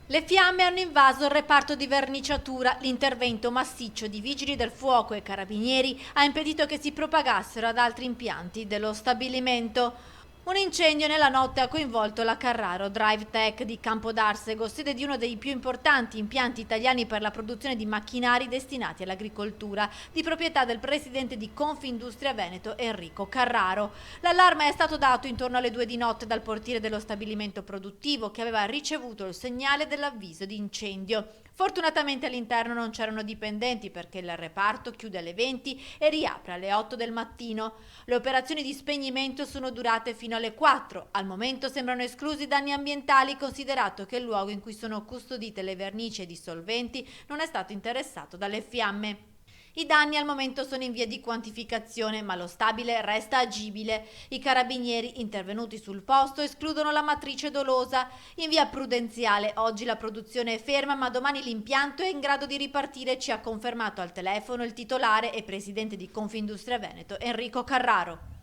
Le fiamme hanno invaso il reparto di verniciatura. L'intervento massiccio di vigili del fuoco e carabinieri ha impedito che si propagassero ad altri impianti dello stabilimento. Un incendio nella notte ha coinvolto la Carraro Drive Tech di Campodarsego, sede di uno dei più importanti impianti italiani per la produzione di macchinari destinati all'agricoltura, di proprietà del presidente di Confindustria Veneto Enrico Carraro. L'allarme è stato dato intorno alle 2 di notte dal portiere dello stabilimento produttivo, che aveva ricevuto il segnale dell'avviso di incendio. Fortunatamente all'interno non c'erano dipendenti, perché il reparto chiude alle 20 e riapre alle 8 del mattino. Le operazioni di spegnimento sono durate fino alle 4. Al momento sembrano esclusi danni ambientali, considerato che il luogo in cui sono custodite le vernici ed i solventi non è stato interessato dalle fiamme. I danni al momento sono in via di quantificazione, ma lo stabile resta agibile. I carabinieri intervenuti sul posto escludono la matrice dolosa. In via Prudenziale oggi la produzione è ferma, ma domani l'impianto è in grado di ripartire, ci ha confermato al telefono il titolare e presidente di Confindustria Veneto Enrico Carraro.